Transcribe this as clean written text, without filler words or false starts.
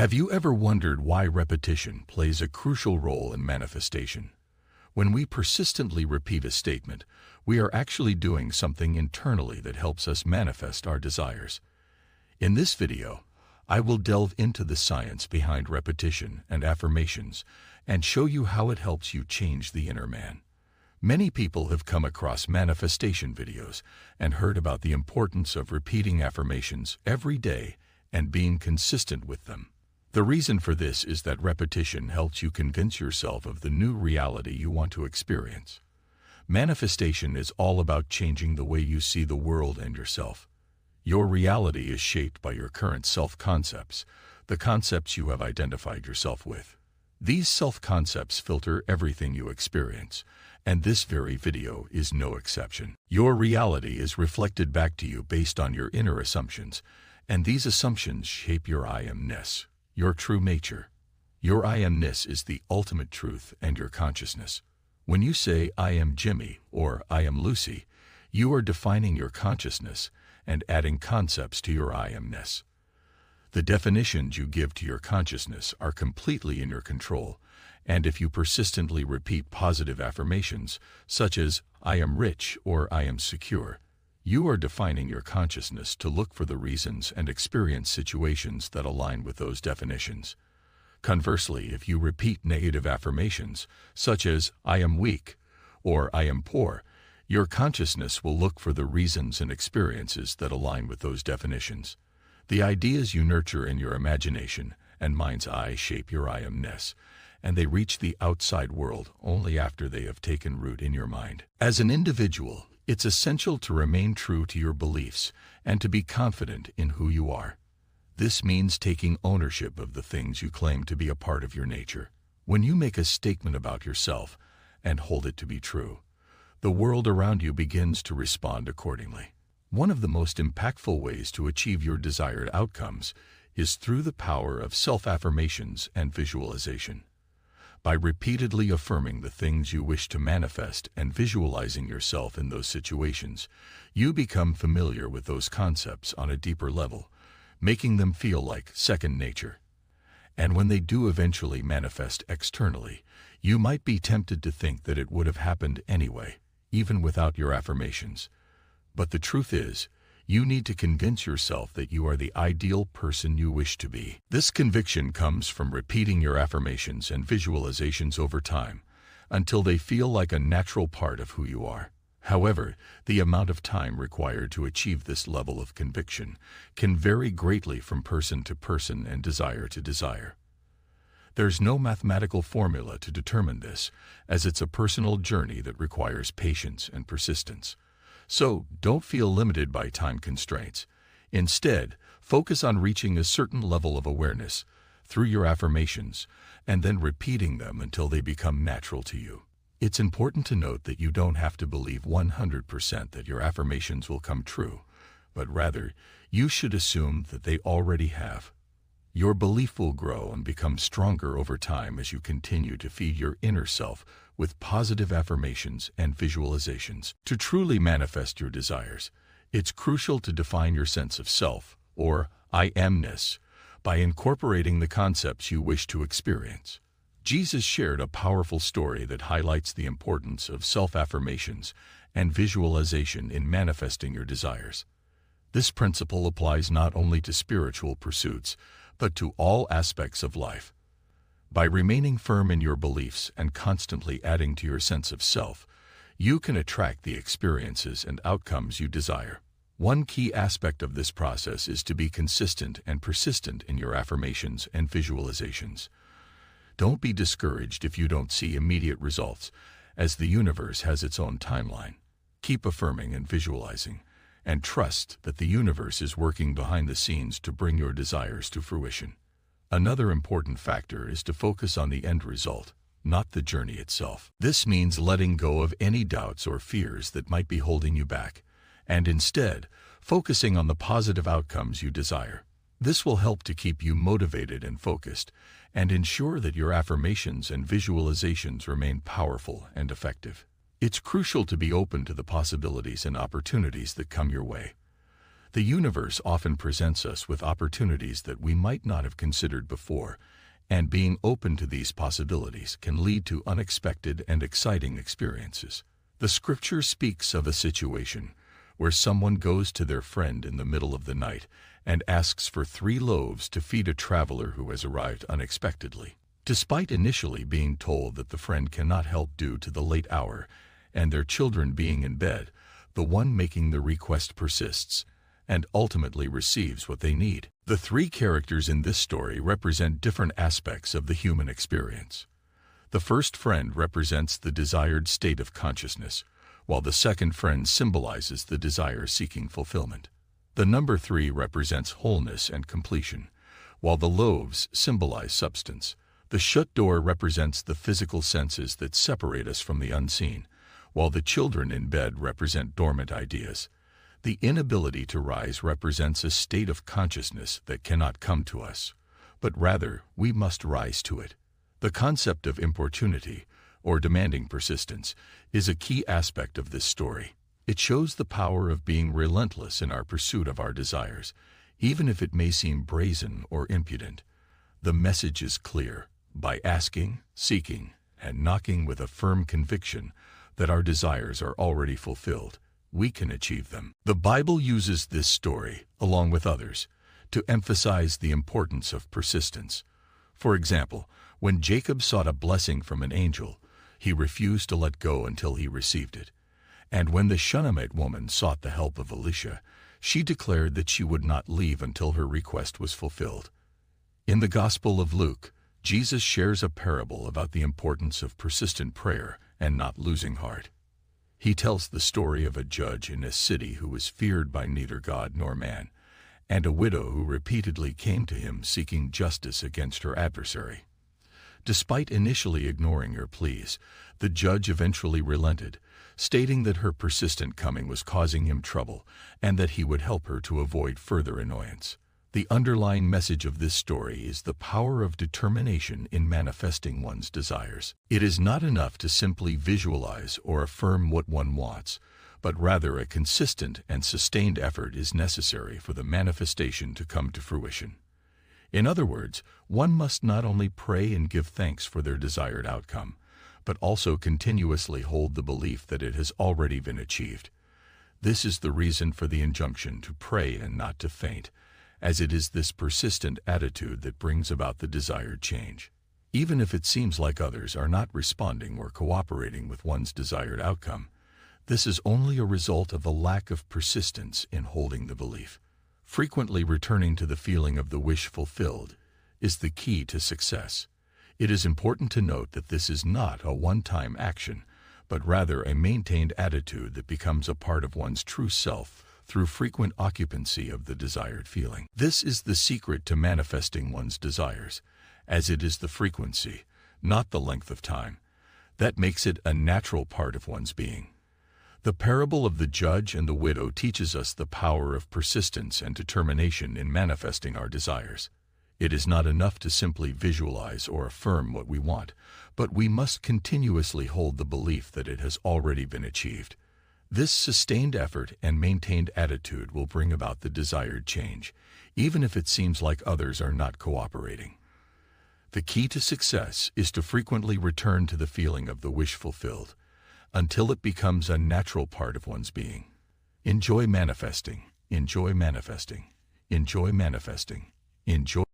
Have you ever wondered why repetition plays a crucial role in manifestation? When we persistently repeat a statement, we are actually doing something internally that helps us manifest our desires. In this video, I will delve into the science behind repetition and affirmations and show you how it helps you change the inner man. Many people have come across manifestation videos and heard about the importance of repeating affirmations every day and being consistent with them. The reason for this is that repetition helps you convince yourself of the new reality you want to experience. Manifestation is all about changing the way you see the world and yourself. Your reality is shaped by your current self-concepts, the concepts you have identified yourself with. These self-concepts filter everything you experience, and this very video is no exception. Your reality is reflected back to you based on your inner assumptions, and these assumptions shape your I am-ness, your true nature. Your I am-ness is the ultimate truth and your consciousness. When you say, I am Jimmy or I am Lucy, you are defining your consciousness and adding concepts to your I am-ness. The definitions you give to your consciousness are completely in your control, and if you persistently repeat positive affirmations, such as, I am rich or I am secure, you are defining your consciousness to look for the reasons and experience situations that align with those definitions. Conversely, if you repeat negative affirmations, such as, I am weak or I am poor, your consciousness will look for the reasons and experiences that align with those definitions. The ideas you nurture in your imagination and mind's eye shape your I am-ness, and they reach the outside world only after they have taken root in your mind. As an individual, it's essential to remain true to your beliefs and to be confident in who you are. This means taking ownership of the things you claim to be a part of your nature. When you make a statement about yourself and hold it to be true, the world around you begins to respond accordingly. One of the most impactful ways to achieve your desired outcomes is through the power of self-affirmations and visualization. By repeatedly affirming the things you wish to manifest and visualizing yourself in those situations, you become familiar with those concepts on a deeper level, making them feel like second nature. And when they do eventually manifest externally, you might be tempted to think that it would have happened anyway, even without your affirmations. But the truth is, you need to convince yourself that you are the ideal person you wish to be. This conviction comes from repeating your affirmations and visualizations over time until they feel like a natural part of who you are. However, the amount of time required to achieve this level of conviction can vary greatly from person to person and desire to desire. There's no mathematical formula to determine this, as it's a personal journey that requires patience and persistence. So, don't feel limited by time constraints. Instead, focus on reaching a certain level of awareness through your affirmations and then repeating them until they become natural to you. It's important to note that you don't have to believe 100% that your affirmations will come true, but rather, you should assume that they already have. Your belief will grow and become stronger over time as you continue to feed your inner self with positive affirmations and visualizations. To truly manifest your desires, it's crucial to define your sense of self, or I am-ness, by incorporating the concepts you wish to experience. Jesus shared a powerful story that highlights the importance of self-affirmations and visualization in manifesting your desires. This principle applies not only to spiritual pursuits, but to all aspects of life. By remaining firm in your beliefs and constantly adding to your sense of self, you can attract the experiences and outcomes you desire. One key aspect of this process is to be consistent and persistent in your affirmations and visualizations. Don't be discouraged if you don't see immediate results, as the universe has its own timeline. Keep affirming and visualizing, and trust that the universe is working behind the scenes to bring your desires to fruition. Another important factor is to focus on the end result, not the journey itself. This means letting go of any doubts or fears that might be holding you back, and instead, focusing on the positive outcomes you desire. This will help to keep you motivated and focused, and ensure that your affirmations and visualizations remain powerful and effective. It's crucial to be open to the possibilities and opportunities that come your way. The universe often presents us with opportunities that we might not have considered before, and being open to these possibilities can lead to unexpected and exciting experiences. The scripture speaks of a situation where someone goes to their friend in the middle of the night and asks for 3 loaves to feed a traveler who has arrived unexpectedly. Despite initially being told that the friend cannot help due to the late hour and their children being in bed, the one making the request persists and ultimately receives what they need. The 3 characters in this story represent different aspects of the human experience. The first friend represents the desired state of consciousness, while the second friend symbolizes the desire seeking fulfillment. The number 3 represents wholeness and completion, while the loaves symbolize substance. The shut door represents the physical senses that separate us from the unseen, while the children in bed represent dormant ideas. The inability to rise represents a state of consciousness that cannot come to us, but rather we must rise to it. The concept of importunity, or demanding persistence, is a key aspect of this story. It shows the power of being relentless in our pursuit of our desires, even if it may seem brazen or impudent. The message is clear. By asking, seeking, and knocking with a firm conviction that our desires are already fulfilled, we can achieve them. The Bible uses this story, along with others, to emphasize the importance of persistence. For example, when Jacob sought a blessing from an angel, he refused to let go until he received it. And when the Shunammite woman sought the help of Elisha, she declared that she would not leave until her request was fulfilled. In the Gospel of Luke, Jesus shares a parable about the importance of persistent prayer and not losing heart. He tells the story of a judge in a city who was feared by neither God nor man, and a widow who repeatedly came to him seeking justice against her adversary. Despite initially ignoring her pleas, the judge eventually relented, stating that her persistent coming was causing him trouble and that he would help her to avoid further annoyance. The underlying message of this story is the power of determination in manifesting one's desires. It is not enough to simply visualize or affirm what one wants, but rather a consistent and sustained effort is necessary for the manifestation to come to fruition. In other words, one must not only pray and give thanks for their desired outcome, but also continuously hold the belief that it has already been achieved. This is the reason for the injunction to pray and not to faint, as it is this persistent attitude that brings about the desired change. Even if it seems like others are not responding or cooperating with one's desired outcome, this is only a result of a lack of persistence in holding the belief. Frequently returning to the feeling of the wish fulfilled is the key to success. It is important to note that this is not a one-time action, but rather a maintained attitude that becomes a part of one's true self through frequent occupancy of the desired feeling. This is the secret to manifesting one's desires, as it is the frequency, not the length of time, that makes it a natural part of one's being. The parable of the judge and the widow teaches us the power of persistence and determination in manifesting our desires. It is not enough to simply visualize or affirm what we want, but we must continuously hold the belief that it has already been achieved. This sustained effort and maintained attitude will bring about the desired change, even if it seems like others are not cooperating. The key to success is to frequently return to the feeling of the wish fulfilled, until it becomes a natural part of one's being. Enjoy manifesting, enjoy manifesting, enjoy manifesting, enjoy